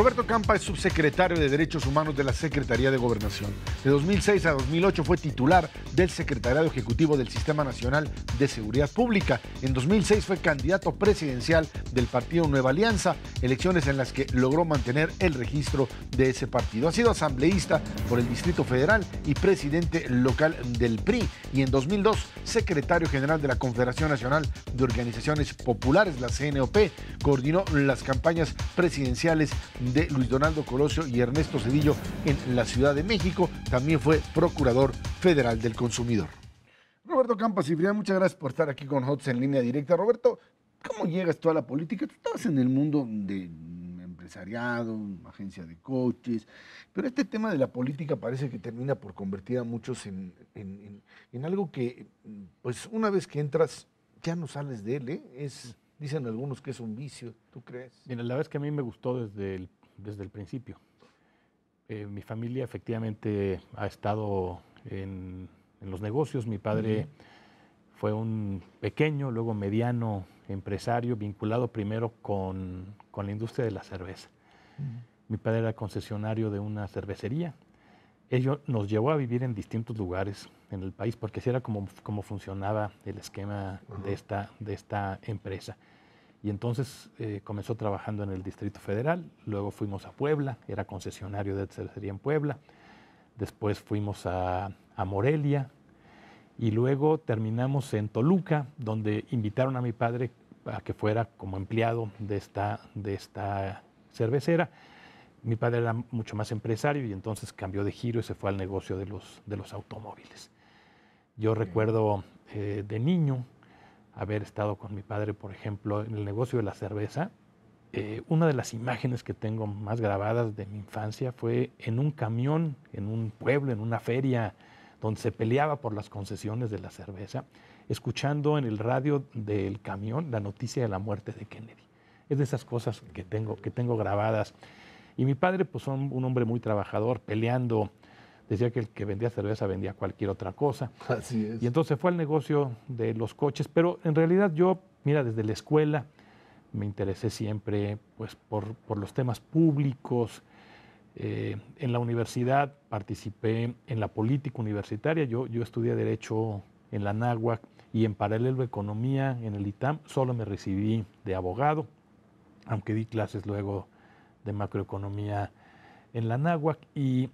Roberto Campa es subsecretario de Derechos Humanos de la Secretaría de Gobernación. De 2006 a 2008 fue titular del Secretariado Ejecutivo del Sistema Nacional de Seguridad Pública. En 2006 fue candidato presidencial del partido Nueva Alianza, elecciones en las que logró mantener el registro de ese partido. Ha sido asambleísta por el Distrito Federal y presidente local del PRI. Y en 2002, secretario general de la Confederación Nacional de Organizaciones Populares, la CNOP, coordinó las campañas presidenciales de Luis Donaldo Colosio y Ernesto Zedillo en la Ciudad de México. También fue procurador federal del consumidor. Roberto Campa Ciprián, muchas gracias por estar aquí con nosotros en línea directa. Roberto, ¿cómo llegas tú a la política? Tú estabas en el mundo de empresariado, agencia de coches, pero este tema de la política parece que termina por convertir a muchos en algo que, pues una vez que entras, ya no sales de él, ¿eh? Dicen algunos que es un vicio, ¿tú crees? Mira, la verdad es que a mí me gustó desde el principio. Mi familia efectivamente ha estado en los negocios. Mi padre fue un pequeño, luego mediano empresario vinculado primero con la industria de la cerveza. Mi padre era concesionario de una cervecería. Ello nos llevó a vivir en distintos lugares en el país porque así era como funcionaba el esquema de esta empresa. Y entonces comenzó trabajando en el Distrito Federal, luego fuimos a Puebla, era concesionario de cervecería en Puebla, después fuimos a Morelia y luego terminamos en Toluca, donde invitaron a mi padre a que fuera como empleado de esta cervecera. Mi padre era mucho más empresario y entonces cambió de giro y se fue al negocio de los automóviles. Yo recuerdo de niño haber estado con mi padre, por ejemplo, en el negocio de la cerveza. Una de las imágenes que tengo más grabadas de mi infancia fue en un camión, en un pueblo, en una feria, donde se peleaba por las concesiones de la cerveza, escuchando en el radio del camión la noticia de la muerte de Kennedy. Es de esas cosas que tengo grabadas. Y mi padre, pues, un hombre muy trabajador, peleando. Decía que el que vendía cerveza vendía cualquier otra cosa. Así es. Y entonces fue al negocio de los coches, pero en realidad yo, mira, desde la escuela me interesé siempre pues, por los temas públicos. En la universidad participé en la política universitaria. Yo estudié Derecho en la Anáhuac y en paralelo Economía en el ITAM. Solo me recibí de abogado, aunque di clases luego de macroeconomía en la Anáhuac y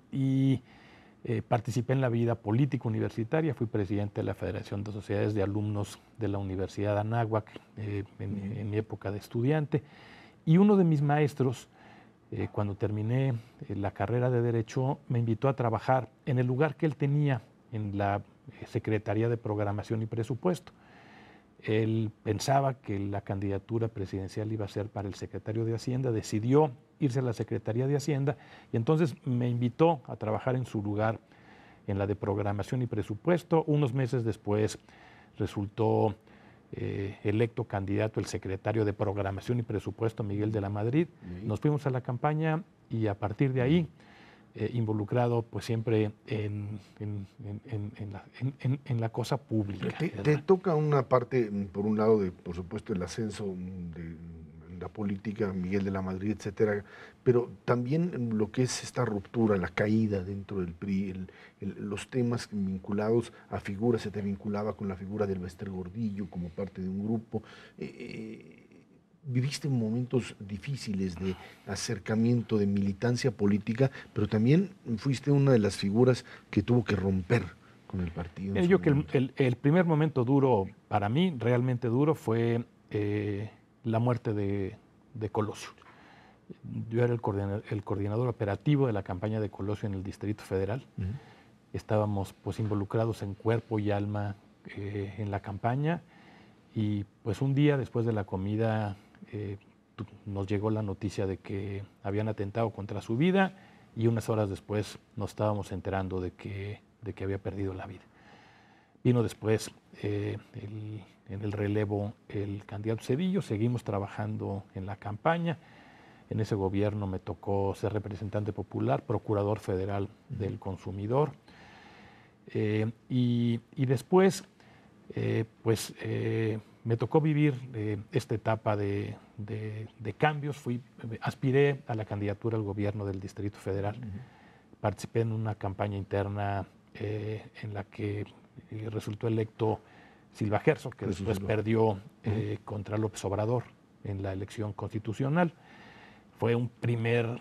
participé en la vida política universitaria, fui presidente de la Federación de Sociedades de Alumnos de la Universidad de Anáhuac en mi época de estudiante. Y uno de mis maestros, cuando terminé la carrera de Derecho, me invitó a trabajar en el lugar que él tenía en la Secretaría de Programación y Presupuesto. Él pensaba que la candidatura presidencial iba a ser para el secretario de Hacienda, decidió irse a la Secretaría de Hacienda y entonces me invitó a trabajar en su lugar en la de Programación y Presupuesto. Unos meses después resultó electo candidato el secretario de Programación y Presupuesto, Miguel de la Madrid. Nos fuimos a la campaña y a partir de ahí involucrado pues siempre en la cosa pública. Te toca una parte, por un lado, por supuesto, el ascenso de la política, Miguel de la Madrid, etcétera, pero también lo que es esta ruptura, la caída dentro del PRI, los temas vinculados a figuras, se te vinculaba con la figura del Bester Gordillo como parte de un grupo. Viviste momentos difíciles de acercamiento, de militancia política, pero también fuiste una de las figuras que tuvo que romper con el partido. Yo que el primer momento duro, para mí, realmente duro, fue la muerte de Colosio. Yo era el coordinador operativo de la campaña de Colosio en el Distrito Federal. Estábamos pues involucrados en cuerpo y alma en la campaña y pues un día después de la comida nos llegó la noticia de que habían atentado contra su vida y unas horas después nos estábamos enterando de que había perdido la vida. Vino después en el relevo el candidato Zedillo, seguimos trabajando en la campaña. En ese gobierno me tocó ser representante popular, procurador federal del consumidor. Y después, me tocó vivir esta etapa de de cambios, aspiré a la candidatura al gobierno del Distrito Federal. Participé en una campaña interna en la que resultó electo Silva Herzog, que después perdió contra López Obrador en la elección constitucional. Fue un primer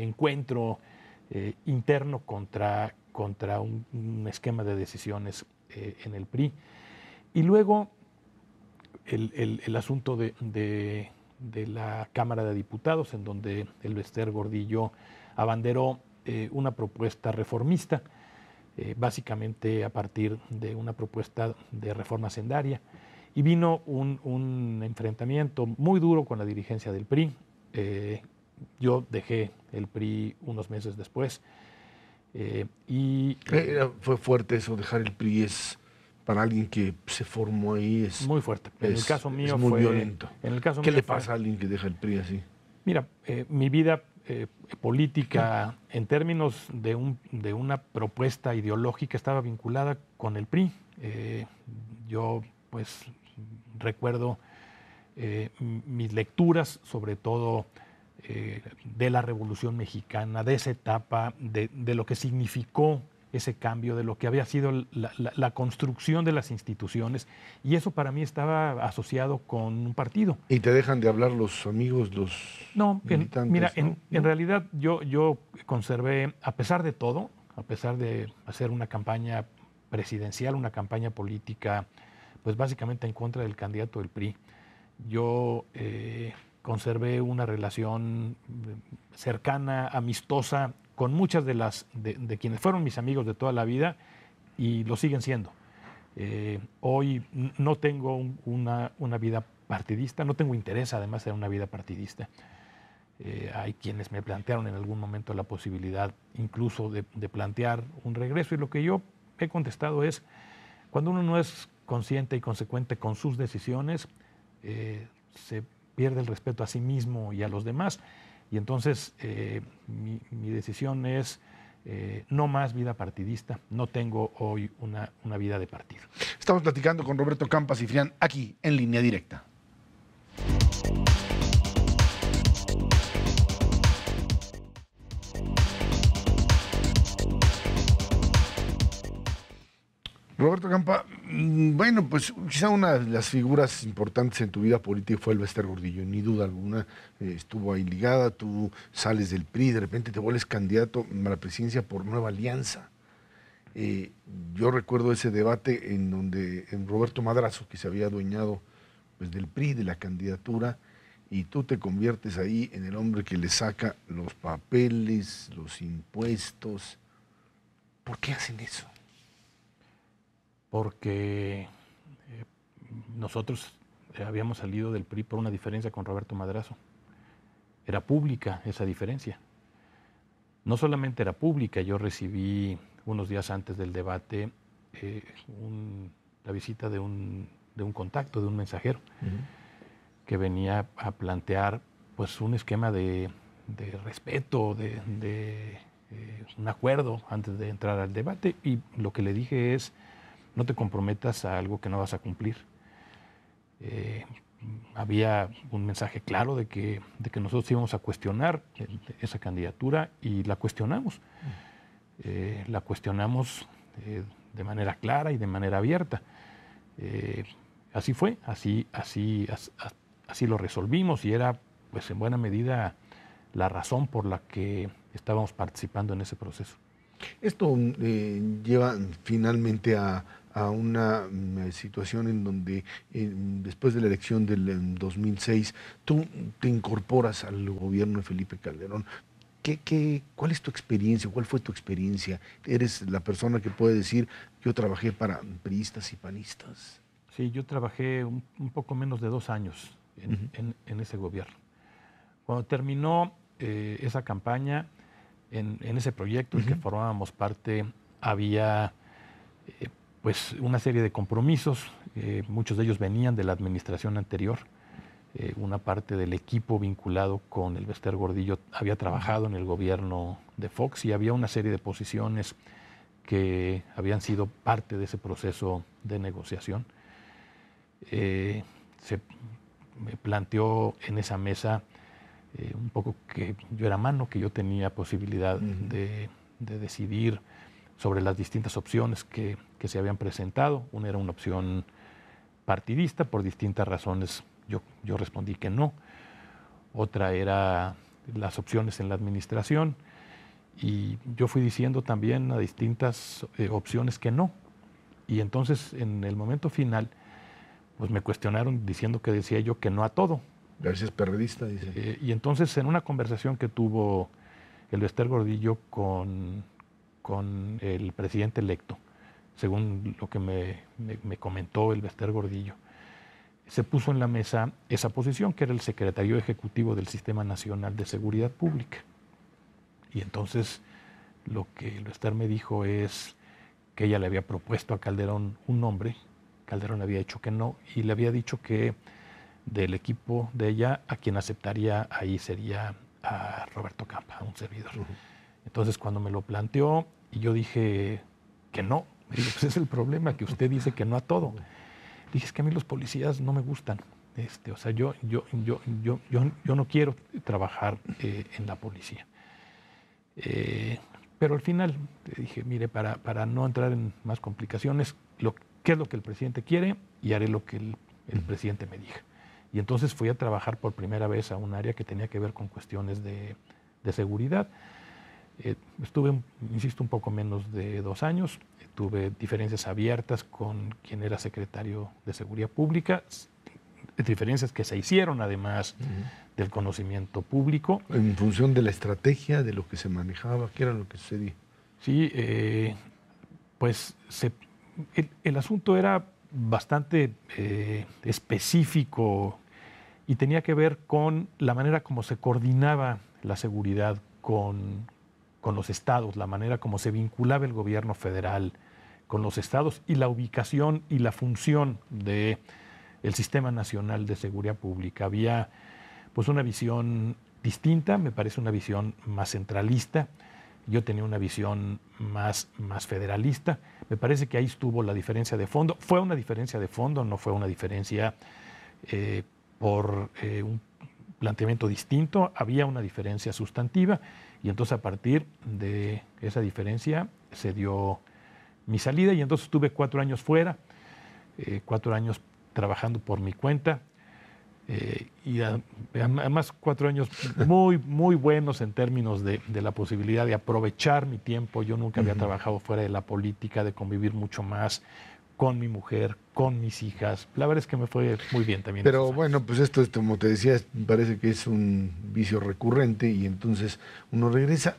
encuentro interno contra un esquema de decisiones en el PRI. Y luego el asunto de la Cámara de Diputados, en donde Elbester Gordillo abanderó una propuesta reformista, básicamente a partir de una propuesta de reforma hacendaria. Y vino un enfrentamiento muy duro con la dirigencia del PRI. Yo dejé el PRI unos meses después. Fue fuerte eso, dejar el PRI para alguien que se formó ahí. Muy fuerte. En el caso mío es muy fue violento. ¿Qué le pasa a alguien que deja el PRI así? Mira, mi vida política, en términos de una propuesta ideológica, estaba vinculada con el PRI. Yo, pues, recuerdo mis lecturas, sobre todo de la Revolución Mexicana, de esa etapa, de lo que significó ese cambio, de lo que había sido la construcción de las instituciones, y eso para mí estaba asociado con un partido. ¿Y te dejan de hablar los amigos, los militantes? Mira, en realidad yo conservé, a pesar de todo, a pesar de hacer una campaña presidencial, una campaña política, pues básicamente en contra del candidato del PRI, yo conservé una relación cercana, amistosa, con muchas de quienes fueron mis amigos de toda la vida y lo siguen siendo. Hoy no tengo una vida partidista, no tengo interés además en una vida partidista. Hay quienes me plantearon en algún momento la posibilidad incluso de plantear un regreso, y lo que yo he contestado es: cuando uno no es consciente y consecuente con sus decisiones, se pierde el respeto a sí mismo y a los demás. Y entonces mi decisión es no más vida partidista. No tengo hoy una vida de partido. Estamos platicando con Roberto Campa Cifrián aquí en Línea Directa. Roberto Campa, bueno, pues quizá una de las figuras importantes en tu vida política fue Elbester Gordillo, ni duda alguna, estuvo ahí ligada. Tú sales del PRI, de repente te vuelves candidato a la presidencia por Nueva Alianza. Yo recuerdo ese debate en donde Roberto Madrazo, que se había adueñado pues, del PRI, de la candidatura, y tú te conviertes ahí en el hombre que le saca los papeles, los impuestos. ¿Por qué hacen eso? Porque nosotros habíamos salido del PRI por una diferencia con Roberto Madrazo. Era pública esa diferencia. No solamente era pública, yo recibí unos días antes del debate la visita de un contacto, de un mensajero, que venía a plantear pues, un esquema de respeto, de un acuerdo antes de entrar al debate, y lo que le dije es: no te comprometas a algo que no vas a cumplir. Había un mensaje claro de que nosotros íbamos a cuestionar esa candidatura, y la cuestionamos. La cuestionamos de manera clara y de manera abierta. Así fue, así lo resolvimos, y era pues en buena medida la razón por la que estábamos participando en ese proceso. Esto lleva finalmente a una situación en donde después de la elección del 2006 tú te incorporas al gobierno de Felipe Calderón. ¿Cuál es tu experiencia? ¿Cuál fue tu experiencia? ¿Eres la persona que puede decir: yo trabajé para priistas y panistas? Sí, yo trabajé un poco menos de 2 años en ese gobierno. Cuando terminó esa campaña, en ese proyecto en que formábamos parte, había pues una serie de compromisos. Muchos de ellos venían de la administración anterior. Una parte del equipo vinculado con Elbester Gordillo había trabajado en el gobierno de Fox, y había una serie de posiciones que habían sido parte de ese proceso de negociación. se me planteó en esa mesa un poco que yo era mano, que yo tenía posibilidad de decidir sobre las distintas opciones que se habían presentado. Una era una opción partidista, por distintas razones yo respondí que no. Otra era las opciones en la administración, y yo fui diciendo también a distintas opciones que no. Y entonces en el momento final pues me cuestionaron diciendo que decía yo que no a todo. Gracias, perredista, dice. Y entonces en una conversación que tuvo el Bester Gordillo con el presidente electo, según lo que me comentó el Bester Gordillo, se puso en la mesa esa posición, que era el secretario ejecutivo del Sistema Nacional de Seguridad Pública. Y entonces lo que el Bester me dijo es que ella le había propuesto a Calderón un nombre, Calderón había dicho que no, y le había dicho que del equipo de ella, a quien aceptaría ahí sería a Roberto Campa, a un servidor. Entonces cuando me lo planteó y yo dije que no, me dijo, pues es el problema, que usted dice que no a todo. Dije, es que a mí los policías no me gustan. O sea, yo no quiero trabajar en la policía. Pero al final dije, mire, para no entrar en más complicaciones, qué es lo que el presidente quiere y haré lo que el presidente me diga. Y entonces fui a trabajar por primera vez a un área que tenía que ver con cuestiones de seguridad. Estuve, insisto, un poco menos de 2 años. Tuve diferencias abiertas con quien era secretario de Seguridad Pública, diferencias que se hicieron además del conocimiento público. En función de la estrategia, de lo que se manejaba, ¿qué era lo que sucedía? Sí, pues el asunto era bastante específico y tenía que ver con la manera como se coordinaba la seguridad con los estados, la manera como se vinculaba el gobierno federal con los estados y la ubicación y la función del Sistema Nacional de Seguridad Pública. Había pues una visión distinta, me parece una visión más centralista. Yo tenía una visión más federalista. Me parece que ahí estuvo la diferencia de fondo. Fue una diferencia de fondo, no fue una diferencia por un planteamiento distinto. Había una diferencia sustantiva y entonces a partir de esa diferencia se dio mi salida y entonces estuve 4 años fuera, 4 años trabajando por mi cuenta. Y además 4 años muy buenos en términos de la posibilidad de aprovechar mi tiempo. Yo nunca había trabajado fuera de la política, de convivir mucho más con mi mujer, con mis hijas. La verdad es que me fue muy bien también. Pero bueno, pues esto, como te decía, parece que es un vicio recurrente y entonces uno regresa.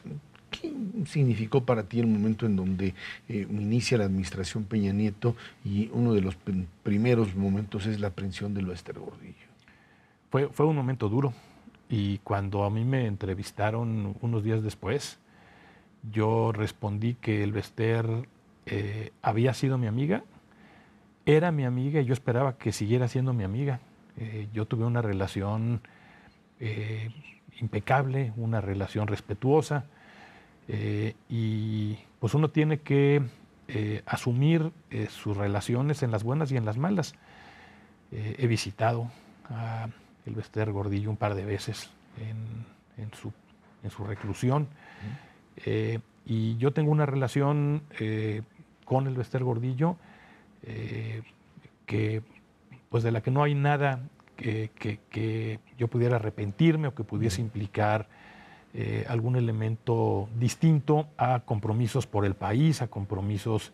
¿Qué significó para ti el momento en donde inicia la administración Peña Nieto y uno de los primeros momentos es la aprehensión del Bester Gordillo? Fue un momento duro y cuando a mí me entrevistaron unos días después, yo respondí que el Bester había sido mi amiga, era mi amiga y yo esperaba que siguiera siendo mi amiga. Yo tuve una relación impecable, una relación respetuosa y pues uno tiene que asumir sus relaciones en las buenas y en las malas. He visitado a el Bester Gordillo un par de veces en su reclusión. Y yo tengo una relación con el Bester Gordillo que, pues de la que no hay nada que yo pudiera arrepentirme o que pudiese implicar algún elemento distinto a compromisos por el país, a compromisos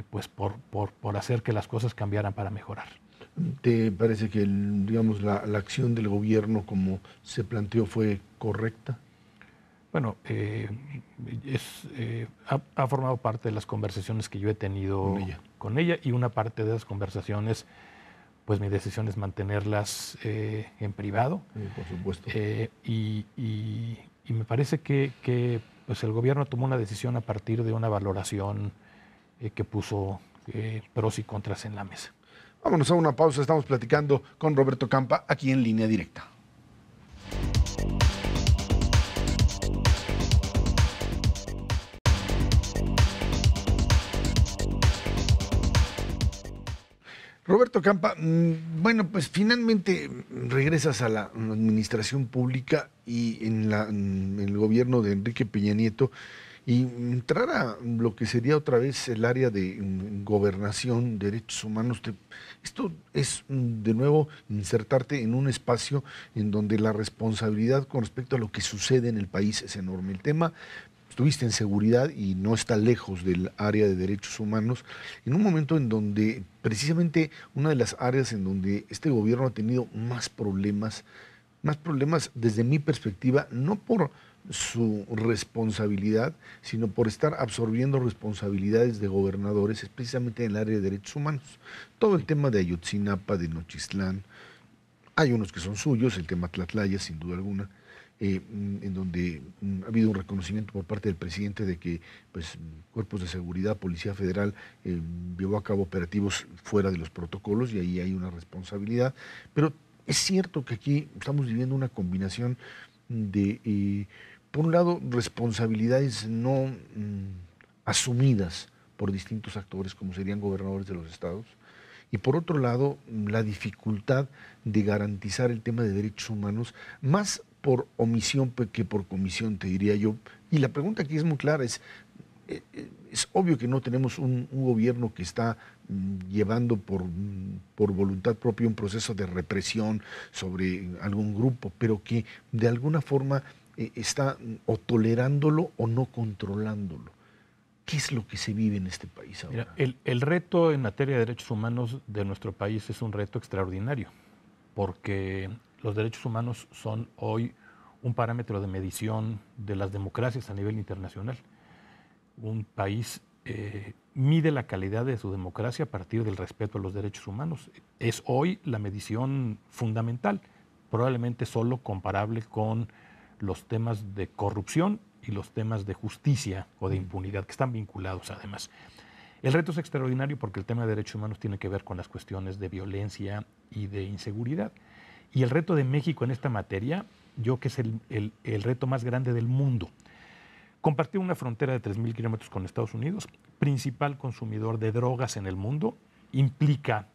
pues por hacer que las cosas cambiaran para mejorar. ¿Te parece que digamos, la acción del gobierno como se planteó fue correcta? Bueno, ha formado parte de las conversaciones que yo he tenido con ella y una parte de las conversaciones, pues mi decisión es mantenerlas en privado. Por supuesto. Y me parece que pues el gobierno tomó una decisión a partir de una valoración que puso pros y contras en la mesa. Vámonos a una pausa, estamos platicando con Roberto Campa aquí en Línea Directa. Roberto Campa, bueno, pues finalmente regresas a la administración pública y en el gobierno de Enrique Peña Nieto y entrar a lo que sería otra vez el área de gobernación, derechos humanos. Esto es de nuevo insertarte en un espacio en donde la responsabilidad con respecto a lo que sucede en el país es enorme. El tema, estuviste en seguridad y no está lejos del área de derechos humanos, en un momento en donde precisamente una de las áreas en donde este gobierno ha tenido más problemas desde mi perspectiva, no por su responsabilidad, sino por estar absorbiendo responsabilidades de gobernadores, es precisamente en el área de derechos humanos. Todo el tema de Ayotzinapa, de Nochistlán, hay unos que son suyos, el tema Tlatlaya, sin duda alguna, en donde ha habido un reconocimiento por parte del presidente de que pues, cuerpos de seguridad, Policía Federal, llevó a cabo operativos fuera de los protocolos y ahí hay una responsabilidad. Pero es cierto que aquí estamos viviendo una combinación de, por un lado, responsabilidades no asumidas por distintos actores, como serían gobernadores de los estados, y por otro lado, la dificultad de garantizar el tema de derechos humanos, más por omisión que por comisión, te diría yo. Y la pregunta aquí es muy clara, es obvio que no tenemos un gobierno que está llevando por voluntad propia un proceso de represión sobre algún grupo, pero que de alguna forma está o tolerándolo o no controlándolo. ¿Qué es lo que se vive en este país ahora? Mira, el reto en materia de derechos humanos de nuestro país es un reto extraordinario, porque los derechos humanos son hoy un parámetro de medición de las democracias a nivel internacional. Un país mide la calidad de su democracia a partir del respeto a los derechos humanos. Es hoy la medición fundamental, probablemente solo comparable con los temas de corrupción y los temas de justicia o de impunidad, que están vinculados además. El reto es extraordinario porque el tema de derechos humanos tiene que ver con las cuestiones de violencia y de inseguridad. Y el reto de México en esta materia, yo que es el reto más grande del mundo. Compartir una frontera de 3.000 kilómetros con Estados Unidos, principal consumidor de drogas en el mundo, implica,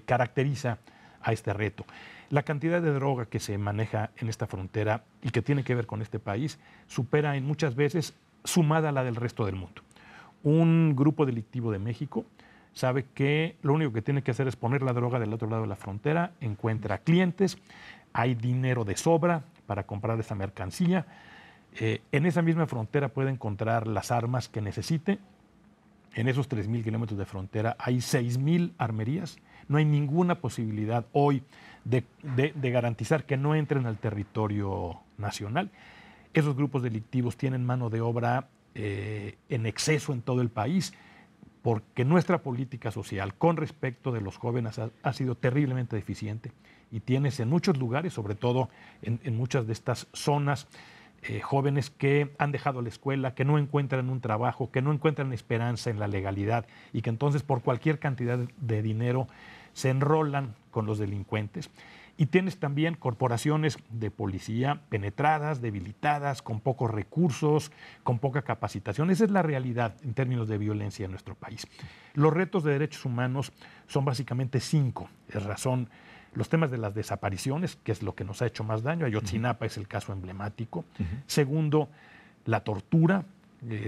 caracteriza a este reto. La cantidad de droga que se maneja en esta frontera y que tiene que ver con este país supera en muchas veces sumada a la del resto del mundo. Un grupo delictivo de México sabe que lo único que tiene que hacer es poner la droga del otro lado de la frontera, encuentra clientes, hay dinero de sobra para comprar esa mercancía. En esa misma frontera puede encontrar las armas que necesite. En esos 3.000 kilómetros de frontera hay 6.000 armerías. No hay ninguna posibilidad hoy de garantizar que no entren al territorio nacional. Esos grupos delictivos tienen mano de obra en exceso en todo el país, porque nuestra política social con respecto de los jóvenes ha sido terriblemente deficiente y tienes en muchos lugares, sobre todo en muchas de estas zonas, jóvenes que han dejado la escuela, que no encuentran un trabajo, que no encuentran esperanza en la legalidad y que entonces por cualquier cantidad de dinero se enrolan con los delincuentes. Y tienes también corporaciones de policía penetradas, debilitadas, con pocos recursos, con poca capacitación. Esa es la realidad en términos de violencia en nuestro país. Los retos de derechos humanos son básicamente 5. Es razón, los temas de las desapariciones, que es lo que nos ha hecho más daño. Ayotzinapa es el caso emblemático. Segundo, la tortura,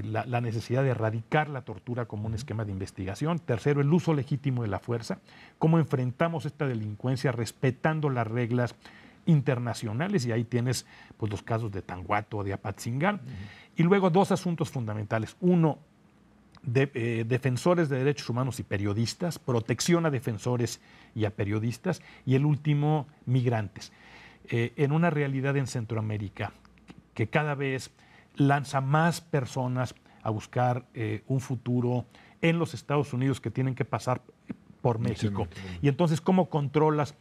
la necesidad de erradicar la tortura como un esquema de investigación. Tercero, el uso legítimo de la fuerza. Cómo enfrentamos esta delincuencia respetando las reglas internacionales, y ahí tienes pues, los casos de Tanguato o de Apatzingán. Y luego 2 asuntos fundamentales. Uno, defensores de derechos humanos y periodistas, protección a defensores y a periodistas. Y el último, migrantes. En una realidad en Centroamérica que cada vez lanza más personas a buscar un futuro en los Estados Unidos que tienen que pasar por México. Y entonces, ¿cómo controlas,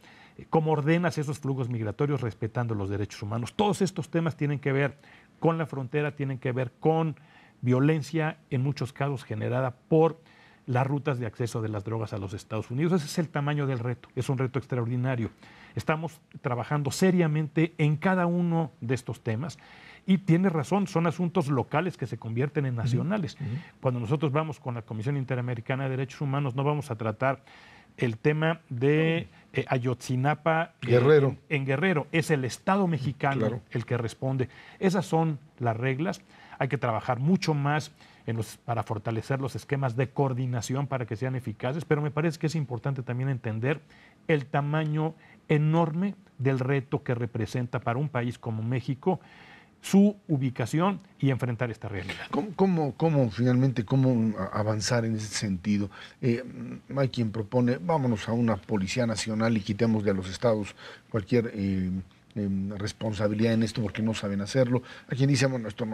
cómo ordenas esos flujos migratorios respetando los derechos humanos? Todos estos temas tienen que ver con la frontera, tienen que ver con violencia, en muchos casos generada por las rutas de acceso de las drogas a los Estados Unidos. Ese es el tamaño del reto, es un reto extraordinario. Estamos trabajando seriamente en cada uno de estos temas. Y tienes razón, son asuntos locales que se convierten en nacionales. Cuando nosotros vamos con la Comisión Interamericana de Derechos Humanos, no vamos a tratar el tema de Ayotzinapa Guerrero. En Guerrero. Es el Estado mexicano el que responde. Esas son las reglas. Hay que trabajar mucho más para fortalecer los esquemas de coordinación para que sean eficaces, pero me parece que es importante también entender el tamaño enorme del reto que representa para un país como México su ubicación y enfrentar esta realidad. ¿Cómo finalmente avanzar en ese sentido? Hay quien propone, vámonos a una policía nacional y quitemos de a los estados cualquier responsabilidad en esto porque no saben hacerlo. Hay quien dice, bueno, esto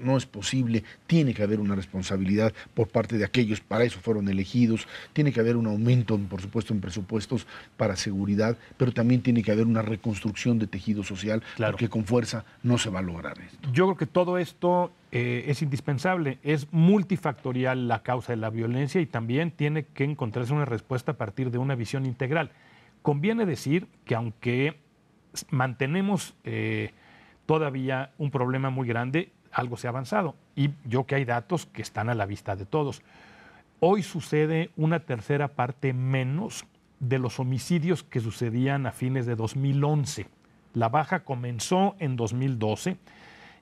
no es posible, tiene que haber una responsabilidad por parte de aquellos, para eso fueron elegidos, tiene que haber un aumento, por supuesto, en presupuestos para seguridad, pero también tiene que haber una reconstrucción de tejido social, porque con fuerza no se va a lograr esto. Yo creo que todo esto es indispensable, es multifactorial la causa de la violencia y también tiene que encontrarse una respuesta a partir de una visión integral. Conviene decir que aunque mantenemos todavía un problema muy grande, algo se ha avanzado. Y yo que hay datos que están a la vista de todos. Hoy sucede una tercera parte menos de los homicidios que sucedían a fines de 2011. La baja comenzó en 2012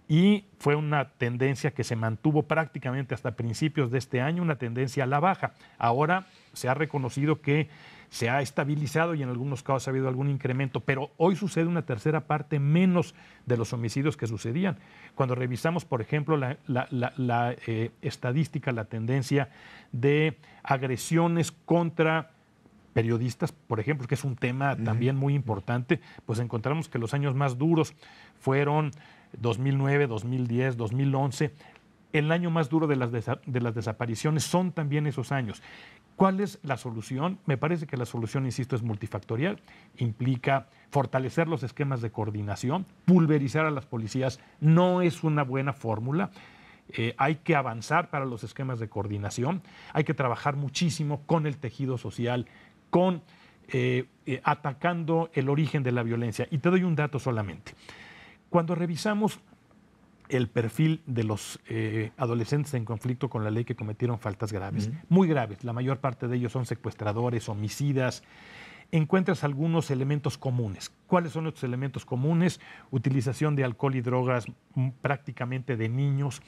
y fue una tendencia que se mantuvo prácticamente hasta principios de este año, una tendencia a la baja. Ahora se ha reconocido que se ha estabilizado y en algunos casos ha habido algún incremento, pero hoy sucede una tercera parte menos de los homicidios que sucedían. Cuando revisamos, por ejemplo, la estadística, la tendencia de agresiones contra periodistas, por ejemplo, que es un tema también muy importante, pues encontramos que los años más duros fueron 2009, 2010, 2011. El año más duro de las desapariciones son también esos años. ¿Cuál es la solución? Me parece que la solución, insisto, es multifactorial. Implica fortalecer los esquemas de coordinación, pulverizar a las policías. No es una buena fórmula. Hay que avanzar para los esquemas de coordinación. Hay que trabajar muchísimo con el tejido social, atacando el origen de la violencia. Y te doy un dato solamente. Cuando revisamos el perfil de los adolescentes en conflicto con la ley que cometieron faltas graves, muy graves, la mayor parte de ellos son secuestradores, homicidas, encuentras algunos elementos comunes. ¿Cuáles son estos elementos comunes? Utilización de alcohol y drogas prácticamente de niños,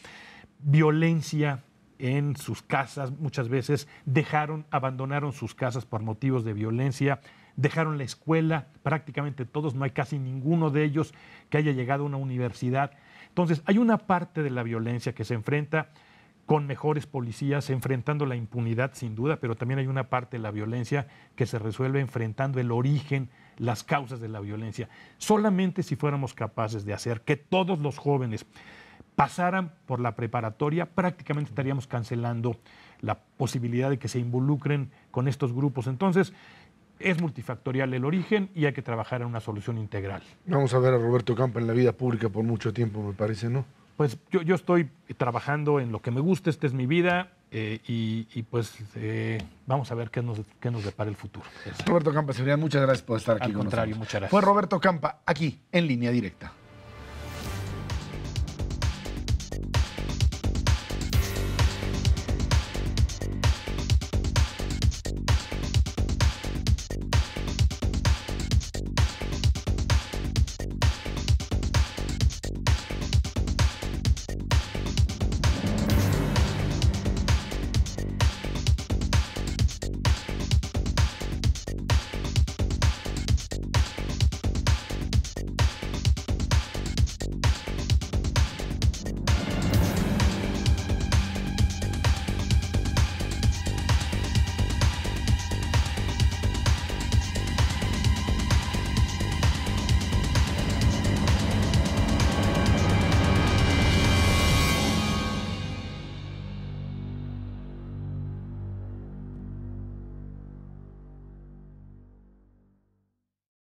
violencia en sus casas, muchas veces abandonaron sus casas por motivos de violencia, dejaron la escuela, prácticamente todos, no hay casi ninguno de ellos que haya llegado a una universidad. Entonces, hay una parte de la violencia que se enfrenta con mejores policías, enfrentando la impunidad sin duda, pero también hay una parte de la violencia que se resuelve enfrentando el origen, las causas de la violencia. Solamente si fuéramos capaces de hacer que todos los jóvenes pasaran por la preparatoria, prácticamente estaríamos cancelando la posibilidad de que se involucren con estos grupos. Entonces, es multifactorial el origen y hay que trabajar en una solución integral. Vamos a ver a Roberto Campa en la vida pública por mucho tiempo, me parece, ¿no? Pues yo estoy trabajando en lo que me gusta, esta es mi vida, vamos a ver qué nos depara el futuro. Roberto Campa, muchas gracias por estar aquí con nosotros. Muchas gracias. Fue Roberto Campa, aquí, en Línea Directa.